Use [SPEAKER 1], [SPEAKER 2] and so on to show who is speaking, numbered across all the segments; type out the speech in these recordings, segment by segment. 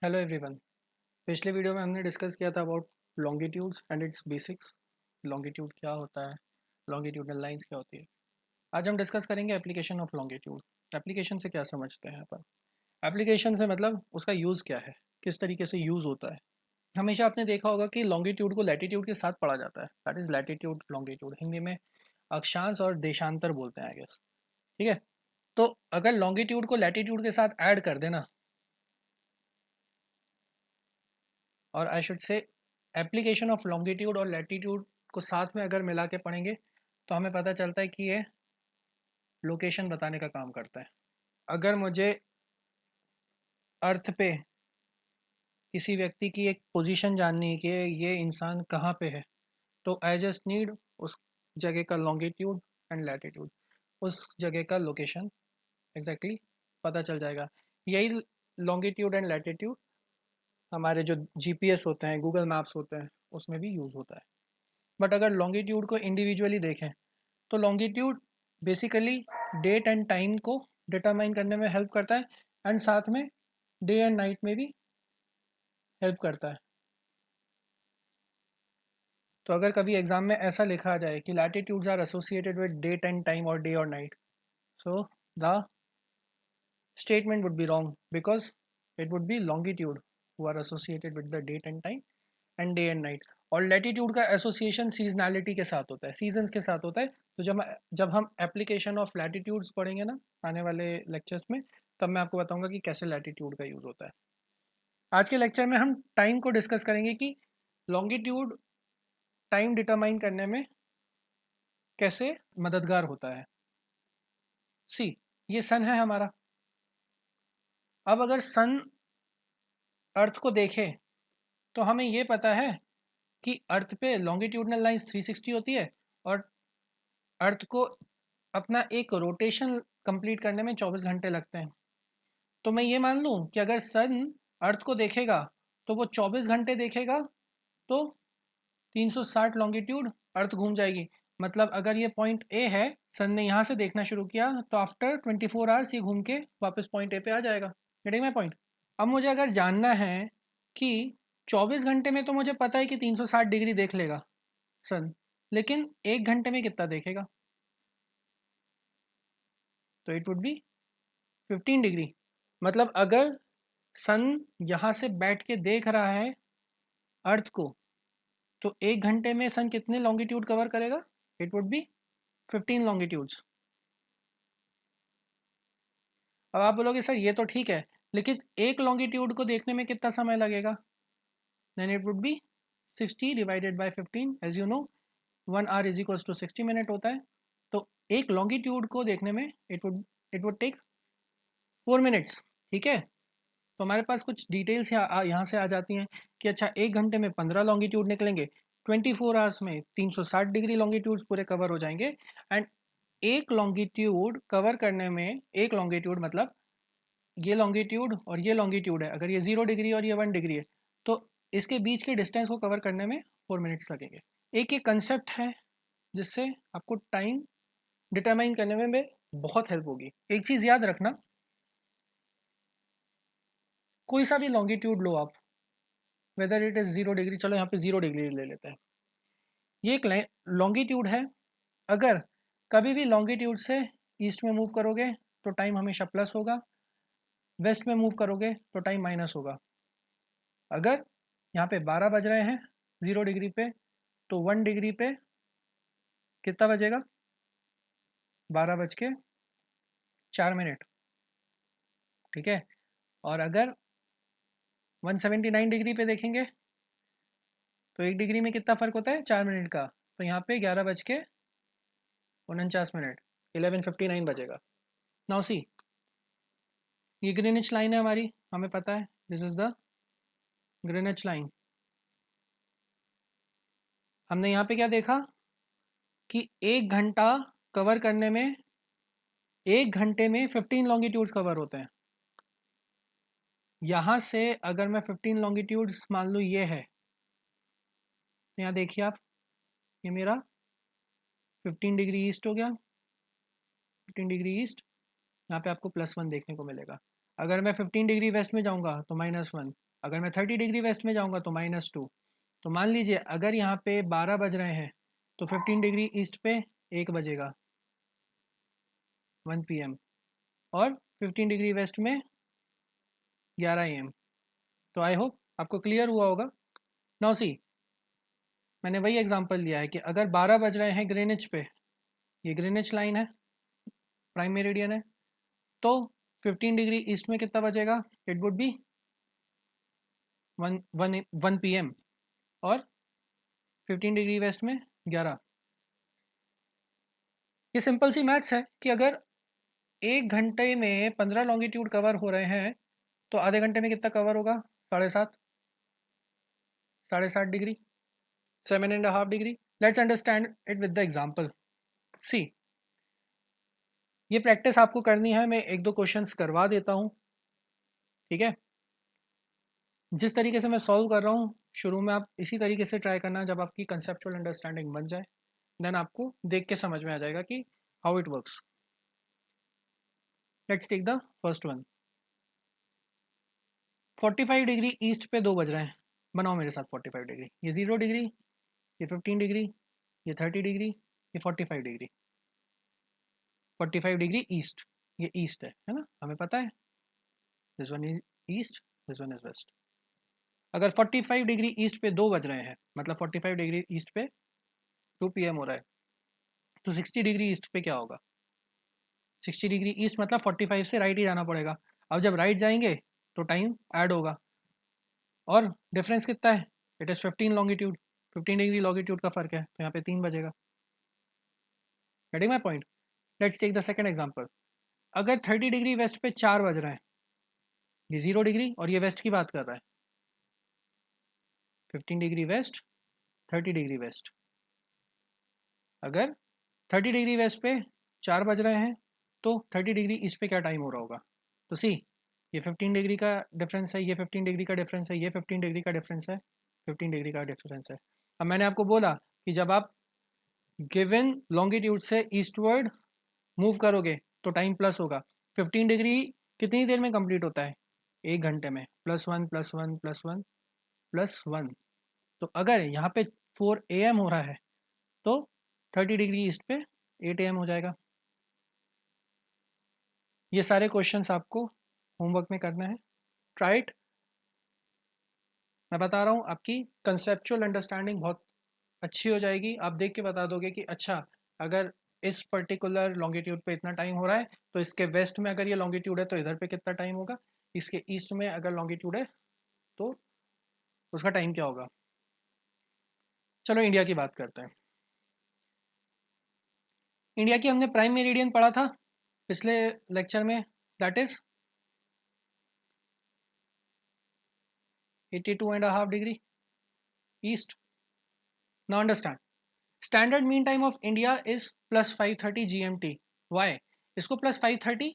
[SPEAKER 1] Hello everyone. पिछले video में हमने डिस्कस किया था about longitudes and it's basics. Longitude क्या होता है, लॉन्गिट्यूडनल लाइंस क्या होती है। आज हम डिस्कस करेंगे एप्लीकेशन ऑफ लॉन्गिट्यूड। एप्लीकेशन से क्या समझते हैं अपन? एप्लीकेशन से मतलब उसका यूज़ क्या है, किस तरीके से यूज़ होता है। हमेशा आपने देखा होगा कि लॉन्गिट्यूड को लैटिट्यूड के साथ पढ़ा जाता है, that is latitude longitude. Hindi में अक्षांश और देशांतर बोलते हैं आई गेस। ठीक है, तो अगर लॉन्गिट्यूड को लैटिट्यूड के साथ ऐड कर देना, और I should say application of longitude और लैटिट्यूड को साथ में अगर मिला के पढ़ेंगे तो हमें पता चलता है कि ये लोकेशन बताने का काम करता है। अगर मुझे अर्थ पे किसी व्यक्ति की एक पोजीशन जाननी है कि ये इंसान कहाँ पे है, तो आई जस्ट नीड उस जगह का लॉन्गिट्यूड एंड लैटिट्यूड, उस जगह का लोकेशन एग्जैक्टली पता चल जाएगा। यही लॉन्गिट्यूड एंड लैटिट्यूड हमारे जो जीपीएस होते हैं, गूगल मैप्स होते हैं, उसमें भी यूज़ होता है। बट अगर लॉन्गिट्यूड को इंडिविजुअली देखें तो longitude basically date and time को डिटरमाइन करने में हेल्प करता है, एंड साथ में डे एंड नाइट में भी हेल्प करता है। तो अगर कभी एग्जाम में ऐसा लिखा जाए कि latitudes are associated with date and time और डे और night, so the statement would be wrong because it would be longitude who are associated with the date and time and day and night। और latitude का association seasonality के साथ होता है, seasons के साथ होता है। तो जब हम एप्लीकेशन ऑफ लैटिट्यूड्स पढ़ेंगे ना आने वाले लेक्चर्स में, तब मैं आपको बताऊंगा कि कैसे लैटिट्यूड का यूज़ होता है। आज के लेक्चर में हम टाइम को डिस्कस करेंगे कि लॉन्गिट्यूड टाइम डिटरमाइन करने में कैसे मददगार होता है। सी, ये सन है हमारा। अब अगर सन अर्थ को देखे तो हमें ये पता है कि अर्थ पे लॉन्गिट्यूडनल लाइंस 360 होती है, और अर्थ को अपना एक रोटेशन कंप्लीट करने में 24 घंटे लगते हैं। तो मैं ये मान लूँ कि अगर सन अर्थ को देखेगा तो वो 24 घंटे देखेगा, तो 360 लॉन्गिट्यूड अर्थ घूम जाएगी। मतलब अगर ये पॉइंट ए है, सन ने यहाँ से देखना शुरू किया, तो आफ्टर 24 आवर्स ये घूम के वापस पॉइंट ए पे आ जाएगा। Getting my point? अब मुझे अगर जानना है कि 24 घंटे में तो मुझे पता है कि 360 डिग्री देख लेगा सन, लेकिन एक घंटे में कितना देखेगा, तो इट वुड बी 15 डिग्री। मतलब अगर सन यहाँ से बैठ के देख रहा है अर्थ को, तो एक घंटे में सन कितने लॉन्गिट्यूड कवर करेगा? It would B 15 longitudes. अब आप बोलोगे सर ये तो ठीक है, लेकिन एक लॉन्गिट्यूड को देखने में कितना समय लगेगा? Then it would be 60 divided by 15। As you know 1 hour is equals to 60 minute होता है। तो एक लॉन्गिट्यूड को देखने में इट वुड टेक 4 मिनट्स। ठीक है, तो हमारे पास कुछ डिटेल्स यहाँ से आ जाती हैं कि अच्छा, एक घंटे में 15 लॉन्गिट्यूड निकलेंगे, 24 आवर्स में 360 डिग्री लॉन्गिट्यूड्स पूरे कवर हो जाएंगे। एंड एक लॉन्गिट्यूड कवर करने में, एक लॉन्गिट्यूड मतलब ये लॉन्गिट्यूड और ये लॉन्गिट्यूड है, अगर ये 0 डिग्री और ये 1 डिग्री है, तो इसके बीच के डिस्टेंस को कवर करने में 4 मिनट्स लगेंगे। एक एक कंसेप्ट है जिससे आपको टाइम डिटरमाइन करने में बहुत हेल्प होगी। एक चीज़ याद रखना, कोई सा भी लॉन्गिट्यूड लो आप, वेदर इट इज़ 0 डिग्री, चलो यहाँ पे 0 डिग्री ले लेते हैं, ये एक लॉन्गिट्यूड है। अगर कभी भी लॉन्गिट्यूड से ईस्ट में मूव करोगे तो टाइम हमेशा प्लस होगा, वेस्ट में मूव करोगे तो टाइम माइनस होगा। अगर यहाँ पे 12 बज रहे हैं 0 डिग्री पे, तो 1 डिग्री पे कितना बजेगा? 12 बज के 4 मिनट। ठीक है, और अगर 179 डिग्री पे देखेंगे तो 1 डिग्री में कितना फ़र्क होता है? 4 मिनट का। तो यहाँ पे 11 बज के 49 मिनट, 11:59 बजेगा। नाउ सी, ये ग्रीनिच लाइन है हमारी, हमें पता है this is the Greenwich line. हमने यहाँ पे क्या देखा कि एक घंटा कवर करने में, एक घंटे में 15 लॉन्गिट्यूड्स कवर होते हैं। यहाँ से अगर मैं 15 लॉन्गिट्यूड्स मान लूँ ये है, तो यहाँ देखिए आप, ये मेरा 15 डिग्री ईस्ट हो गया। 15 डिग्री ईस्ट, यहाँ पे आपको +1 देखने को मिलेगा। अगर मैं 15 डिग्री वेस्ट में जाऊँगा तो -1, अगर मैं 30 डिग्री वेस्ट में जाऊँगा तो -2। तो मान लीजिए अगर यहाँ पे 12 बज रहे हैं तो 15 डिग्री ईस्ट पे 1 बजेगा 1 PM, और 15 डिग्री वेस्ट में 11 AM। तो आई होप आपको क्लियर हुआ होगा। नाउ सी, मैंने वही एग्जांपल लिया है कि अगर 12 बज रहे हैं ग्रीनिच पे, ये ग्रीनिच लाइन है, प्राइम मेरिडियन है, तो 15 डिग्री ईस्ट में कितना बजेगा? इट वुड बी 1 PM, और 15 डिग्री वेस्ट में 11। ये सिंपल सी मैथ्स है कि अगर 1 घंटे में 15 लॉन्गिट्यूड कवर हो रहे हैं तो आधे घंटे में कितना कवर होगा? 7.5, 7.5 degree, 7.5 degree. Let's understand it with the example. See, ये प्रैक्टिस आपको करनी है, मैं 1-2 क्वेश्चंस करवा देता हूँ, ठीक है? जिस तरीके से मैं सॉल्व कर रहा हूँ शुरू में, आप इसी तरीके से ट्राई करना जब आपकी कंसेप्चुअल अंडरस्टैंडिंग बन जाए, देन आपको देख के समझ में आ जाएगा कि how it works. Let's take the first one. 45 degree east पे 2 बज रहे हैं, बनाओ मेरे साथ 45 डिग्री। ये 0 डिग्री, ये 15 डिग्री, ये 30 डिग्री, ये 45 डिग्री। 45 डिग्री ईस्ट, ये ईस्ट है ना, हमें पता है। This one is east, this one is west. अगर 45 डिग्री ईस्ट पे 2 बज रहे हैं, मतलब 45 डिग्री ईस्ट पे 2 PM हो रहा है, तो 60 डिग्री ईस्ट पे क्या होगा? 60 डिग्री ईस्ट मतलब 45 से राइट ही जाना पड़ेगा। अब जब राइट जाएंगे तो टाइम ऐड होगा, और डिफरेंस कितना है? It is 15 longitude, 15 degree longitude का फ़र्क है, तो यहाँ पे 3 बजेगा। Getting my point? Let's take the second example. अगर 30 डिग्री वेस्ट पे 4 बज रहे हैं, ये 0 डिग्री और ये वेस्ट की बात कर रहा है, 15 डिग्री वेस्ट, 30 डिग्री वेस्ट। अगर 30 डिग्री वेस्ट पे 4 बज रहे हैं तो 30 डिग्री ईस्ट पे क्या टाइम हो रहा होगा? तो सी, ये 15 डिग्री का डिफरेंस है, ये 15 डिग्री का डिफरेंस है, ये 15 डिग्री का डिफरेंस है, 15 डिग्री का डिफरेंस है। अब मैंने आपको बोला कि जब आप गिवन लॉन्गिट्यूड से ईस्टवर्ड मूव करोगे तो टाइम प्लस होगा। 15 डिग्री कितनी देर में कंप्लीट होता है? 1 घंटे में। +1 +1 +1 +1। तो अगर यहाँ पे 4 AM हो रहा है तो 30 डिग्री ईस्ट पे 8 AM हो जाएगा। ये सारे क्वेश्चंस आपको होमवर्क में करना है, ट्राई इट। मैं बता रहा हूँ आपकी कंसेप्चुअल अंडरस्टैंडिंग बहुत अच्छी हो जाएगी। आप देख के बता दोगे कि अच्छा, अगर इस पर्टिकुलर लॉन्गिट्यूड पे इतना टाइम हो रहा है तो इसके वेस्ट में अगर ये लॉन्गिट्यूड है तो इधर पे कितना टाइम होगा, इसके ईस्ट में अगर लॉन्गिट्यूड है तो उसका टाइम क्या होगा। चलो इंडिया की बात करते हैं। इंडिया की हमने प्राइम मेरिडियन पढ़ा था पिछले लेक्चर में, that is 82.5 degree east. Now understand, standard mean time of India is +5:30 GMT। Why? इसको +5:30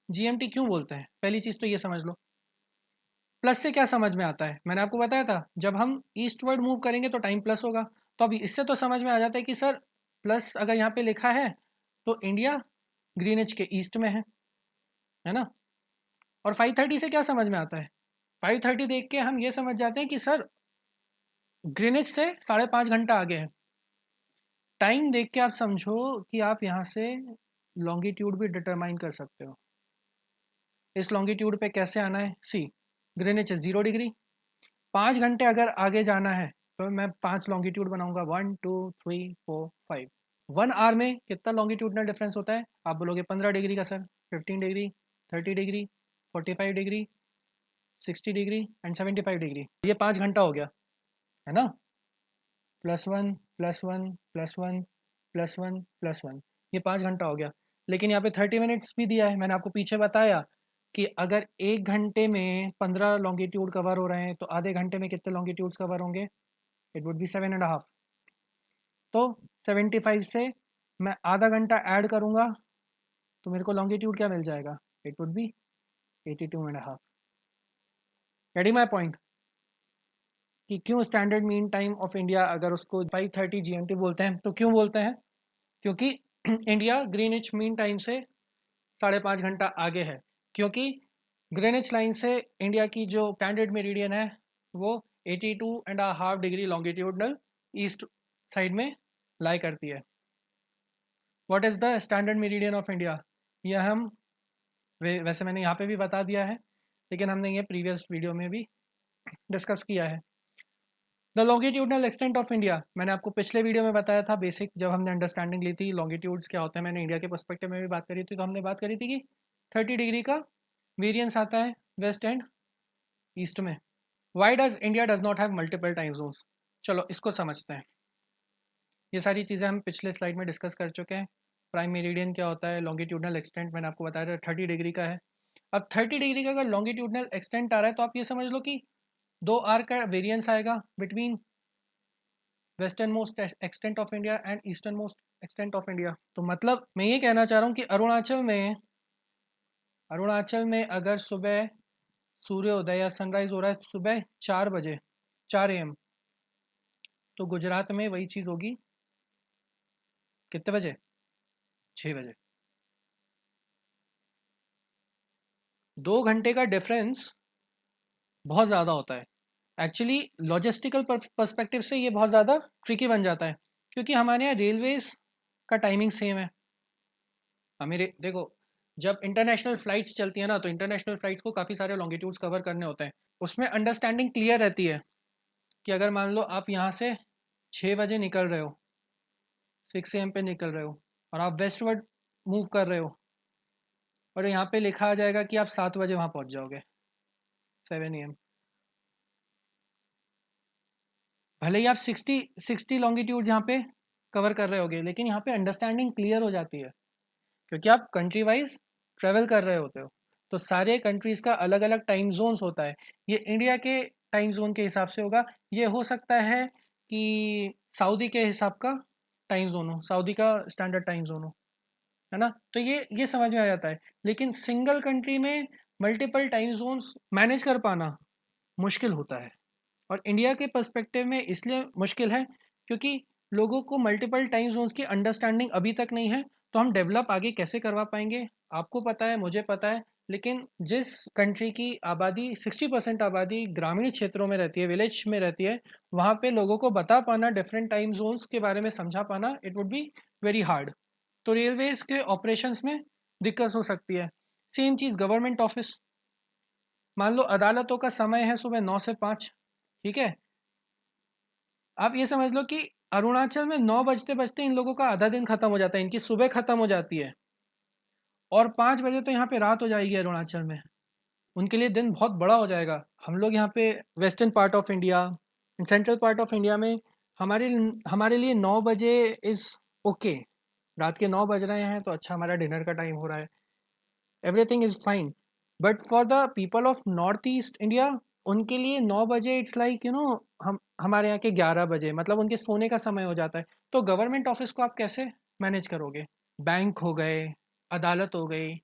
[SPEAKER 1] GMT क्यों बोलते हैं? पहली चीज़ तो ये समझ लो। प्लस से क्या समझ में आता है? मैंने आपको बताया था जब हम ईस्टवर्ड मूव करेंगे तो टाइम प्लस होगा। तो अभी इससे तो समझ में आ जाता है कि सर प्लस अगर यहाँ पे लिखा है तो इंडिया ग्रीनिच के ईस्ट में है ना। और 5:30 से क्या समझ में आता है? 5:30 देख के हम ये समझ जाते हैं कि सर ग्रीनिच से 5.5 घंटा आगे है। टाइम देख के आप समझो कि आप यहाँ से लॉन्गिट्यूड भी डिटरमाइन कर सकते हो। इस लॉन्गिट्यूड पे कैसे आना है? सी, ग्रीनिच है 0 डिग्री, 5 घंटे अगर आगे जाना है तो मैं 5 लॉन्गिट्यूड बनाऊंगा, 1 2 3 4 5। 1 आवर में कितना लॉन्गिट्यूडनल डिफरेंस होता है? आप बोलोगे 15 डिग्री का sir. 15 degree, 30 degree, 45 degree, 60 degree and 75 degree, ये 5 घंटा हो गया है ना। +1 +1 +1 +1 +1, ये 5 घंटा हो गया। लेकिन यहाँ पे 30 मिनट्स भी दिया है। मैंने आपको पीछे बताया कि अगर 1 घंटे में 15 लॉन्गिट्यूड कवर हो रहे हैं तो आधे घंटे में कितने लॉन्गिट्यूड्स कवर होंगे? It would B 7.5। तो 75 से मैं आधा घंटा ऐड करूँगा तो मेरे को लॉन्गिट्यूड क्या मिल जाएगा? It would B 82.5। Getting my point कि क्यों standard mean time of India अगर उसको 5:30 GMT बोलते हैं तो क्यों बोलते हैं? क्योंकि इंडिया ग्रीनिच मीन टाइम से 5.5 घंटा आगे है। क्योंकि ग्रीनिच लाइन से इंडिया की जो कैंडिड मेरिडियन है वो 82.5 डिग्री लॉन्गिट्यूडनल ईस्ट साइड में लाई करती है। What is the standard meridian of India? यह हम वैसे मैंने यहाँ पे भी बता दिया है, लेकिन हमने ये प्रीवियस वीडियो में भी डिस्कस किया है। The longitudinal extent of India, मैंने आपको पिछले वीडियो में बताया था बेसिक, जब हमने अंडरस्टैंडिंग ली थी लॉन्गिट्यूड्स क्या होते हैं, मैंने इंडिया के पर्सपेक्टिव में भी बात करी थी, तो हमने बात करी थी कि 30 डिग्री का वेरियंस आता है वेस्ट एंड ईस्ट में। Why does India does not have multiple time zones? चलो इसको समझते हैं। ये सारी चीज़ें हम पिछले स्लाइड में डिस्कस कर चुके हैं। प्राइम मेरिडियन क्या होता है, लॉन्गिट्यूडनल एक्सटेंट मैंने आपको बताया था 30 डिग्री का है। अब 30 डिग्री का अगर लॉन्गिट्यूडनल एक्सटेंट आ रहा है तो आप ये समझ लो कि 2 आर का वेरियंस आएगा between western most extent of India and eastern most extent of India. तो मतलब मैं ये कहना चाह रहा हूँ कि अरुणाचल में अगर सुबह सूर्योदय या सनराइज हो रहा है सुबह 4 बजे, 4 AM, तो गुजरात में वही चीज़ होगी कितने बजे? 6 बजे। 2 घंटे का डिफरेंस बहुत ज़्यादा होता है। एक्चुअली लॉजिस्टिकल पर्सपेक्टिव से ये बहुत ज़्यादा ट्रिकी बन जाता है, क्योंकि हमारे यहाँ रेलवेज़ का टाइमिंग सेम है। देखो, जब इंटरनेशनल फ़्लाइट्स चलती हैं ना, तो इंटरनेशनल फ़्लाइट्स को काफ़ी सारे लॉन्गिट्यूड्स कवर करने होते हैं। उसमें अंडरस्टैंडिंग क्लियर रहती है कि अगर मान लो आप यहाँ से 6 बजे निकल रहे हो, 6 AM पे निकल रहे हो, और आप वेस्टवर्ड मूव कर रहे हो, और यहाँ पे लिखा आ जाएगा कि आप 7 बजे वहाँ पहुँच जाओगे, 7 AM। भले ही आप 60 लॉन्गिट्यूड यहाँ पे कवर कर रहे होगे, लेकिन यहाँ पे अंडरस्टैंडिंग क्लियर हो जाती है, क्योंकि आप कंट्री वाइज ट्रेवल कर रहे होते हो। तो सारे कंट्रीज़ का अलग अलग टाइम जोन्स होता है। ये इंडिया के टाइम जोन के हिसाब से होगा। ये हो सकता है कि सऊदी के हिसाब का टाइम जोन हो, सऊदी का स्टैंडर्ड टाइम जोन हो, है ना? तो ये समझ में आ जाता है। लेकिन सिंगल कंट्री में मल्टीपल टाइम जोन्स मैनेज कर पाना मुश्किल होता है। और इंडिया के पर्सपेक्टिव में इसलिए मुश्किल है क्योंकि लोगों को मल्टीपल टाइम जोन्स की अंडरस्टैंडिंग अभी तक नहीं है। तो हम डेवलप आगे कैसे करवा पाएंगे? आपको पता है, मुझे पता है, लेकिन जिस कंट्री की आबादी 60% आबादी ग्रामीण क्षेत्रों में रहती है, विलेज में रहती है, वहाँ पे लोगों को बता पाना, डिफरेंट टाइम जोन्स के बारे में समझा पाना, it would be very hard. तो रेलवेज़ के ऑपरेशंस में दिक्कत हो सकती है। सेम चीज़ गवर्नमेंट ऑफिस, मान लो अदालतों का समय है सुबह 9 से 5, ठीक है? आप ये समझ लो कि अरुणाचल में 9 बजते बजते इन लोगों का आधा दिन खत्म हो जाता है, इनकी सुबह खत्म हो जाती है, और 5 बजे तो यहाँ पे रात हो जाएगी अरुणाचल में। उनके लिए दिन बहुत बड़ा हो जाएगा। हम लोग यहाँ पे western part of India, central part of India में हमारे हमारे लिए 9 बजे इज़ ओके। रात के 9 बज रहे हैं तो अच्छा, हमारा डिनर का टाइम हो रहा है, everything is fine. But for the people of north east India, उनके लिए 9 बजे इट्स लाइक हम हमारे यहाँ के 11 बजे, मतलब उनके सोने का समय हो जाता है। तो गवर्नमेंट ऑफिस को आप कैसे मैनेज करोगे? बैंक हो गए, अदालत हो गई,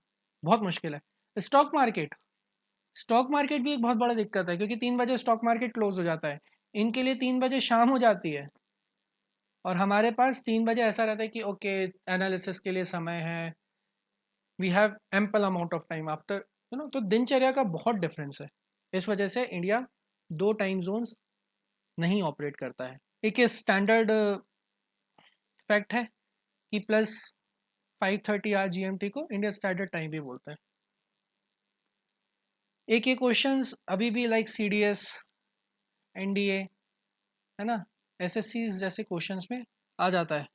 [SPEAKER 1] बहुत मुश्किल है। स्टॉक मार्केट भी एक बहुत बड़ा दिक्कत है, क्योंकि 3 बजे स्टॉक मार्केट क्लोज हो जाता है। इनके लिए 3 बजे शाम हो जाती है, और हमारे पास 3 बजे ऐसा रहता है कि ओके, एनालिसिस के लिए समय है, we have ample amount of time after, तो दिनचर्या का बहुत डिफरेंस है। इस वजह से इंडिया 2 टाइम जोन्स नहीं ऑपरेट करता है। एक स्टैंडर्ड फैक्ट है कि +5:30 GMT को इंडिया स्टैंडर्ड टाइम भी बोलते हैं। एक ये क्वेश्चंस अभी भी लाइक CDS, NDA, है ना, SSC जैसे क्वेश्चंस में आ जाता है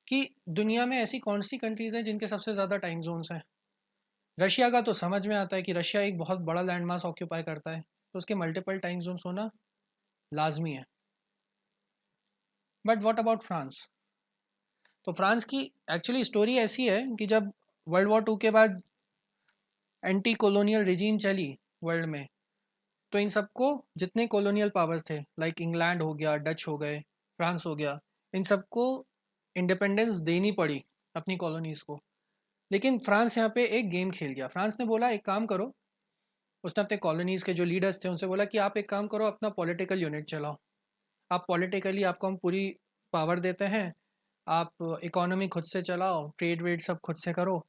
[SPEAKER 1] कि दुनिया में ऐसी कौन सी कंट्रीज़ हैं जिनके सबसे ज़्यादा टाइम जोन्स हैं। रशिया का तो समझ में आता है कि रशिया एक बहुत बड़ा लैंड मास ऑक्यूपाई करता है, तो उसके मल्टीपल टाइम जोन्स होना लाजमी है। But what about France? तो फ्रांस की एक्चुअली स्टोरी ऐसी है कि जब वर्ल्ड वॉर 2 के बाद एंटी कॉलोनियल रिजीम चली वर्ल्ड में, तो इन सबको, जितने कॉलोनियल पावर्स थे लाइक इंग्लैंड हो गया, डच हो गए, फ्रांस हो गया, इन सबको इंडिपेंडेंस देनी पड़ी अपनी कॉलोनीज़ को। लेकिन फ्रांस यहाँ पे एक गेम खेल गया। फ्रांस ने बोला एक काम करो, उसने अपने कॉलोनीज़ के जो लीडर्स थे उनसे बोला कि आप एक काम करो, अपना पॉलिटिकल यूनिट चलाओ। आप पॉलिटिकली, आपको हम पूरी पावर देते हैं, आप इकोनॉमी खुद से चलाओ, ट्रेड वेड सब खुद से करो,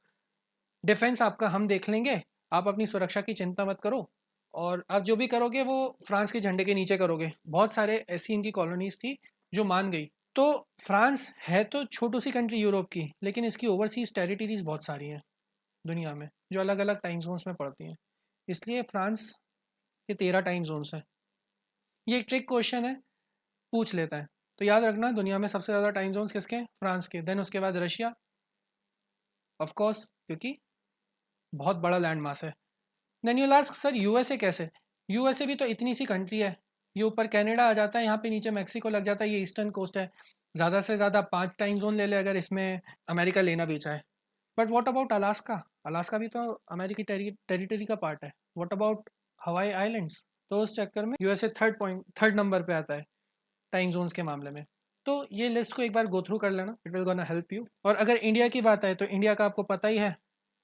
[SPEAKER 1] डिफेंस आपका हम देख लेंगे, आप अपनी सुरक्षा की चिंता मत करो, और आप जो भी करोगे वो फ्रांस के झंडे के नीचे करोगे। बहुत सारे ऐसी इनकी कॉलोनीज थी जो मान गई। तो फ्रांस है तो छोटी सी कंट्री यूरोप की, लेकिन इसकी ओवरसीज टेरिटरीज बहुत सारी हैं दुनिया में, जो अलग अलग टाइम जोन्स में पड़ती हैं। इसलिए फ्रांस के 13 टाइम जोन्स हैं। ये एक ट्रिक क्वेश्चन है, पूछ लेता है। तो याद रखना, दुनिया में सबसे ज़्यादा टाइम जोन्स किसके हैं? फ्रांस के। देन उसके बाद रशिया, ऑफ कोर्स, क्योंकि बहुत बड़ा लैंड मास है। Then you last, sir USA कैसे? यूएसए भी तो इतनी सी कंट्री है। ये ऊपर कनाडा आ जाता है, यहाँ पे नीचे मैक्सिको लग जाता है, ये ईस्टर्न कोस्ट है। ज़्यादा से ज़्यादा 5 टाइम जोन ले ले अगर इसमें अमेरिका लेना भी चाहे। But what about Alaska? Alaska भी तो अमेरिकी टेरिटरी का पार्ट है। व्हाट अबाउट हवाई आइलैंड्स? तो उस चक्कर में यूएसए थर्ड नंबर पे आता है टाइम जोन्स के मामले में। तो ये लिस्ट को एक बार गो थ्रू कर लेना, it will gonna help you. और अगर इंडिया की बात है तो इंडिया का आपको पता ही है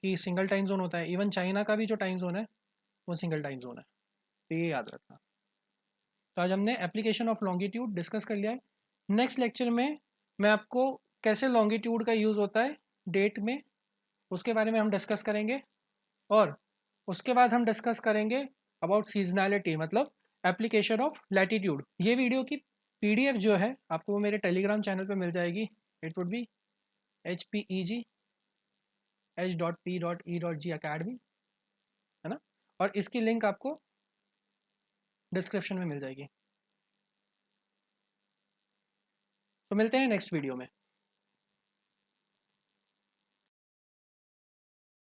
[SPEAKER 1] कि सिंगल टाइम जोन होता है। इवन चाइना का भी जो टाइम जोन है वो सिंगल टाइम जोन है, तो ये याद रखना। तो आज हमने एप्लीकेशन ऑफ लॉन्गिट्यूड डिस्कस कर लिया है। नेक्स्ट लेक्चर में मैं आपको कैसे लॉन्गिट्यूड का यूज़ होता है डेट में, उसके बारे में हम डिस्कस करेंगे। और उसके बाद हम डिस्कस करेंगे अबाउट सीजनैलिटी, मतलब एप्लीकेशन ऑफ लैटिट्यूड। ये वीडियो की पीडीएफ जो है आपको वो मेरे टेलीग्राम चैनल पे मिल जाएगी। It would B HPEG H.P.E.G है ना। और इसकी लिंक आपको डिस्क्रिप्शन में मिल जाएगी। तो मिलते हैं नेक्स्ट वीडियो में।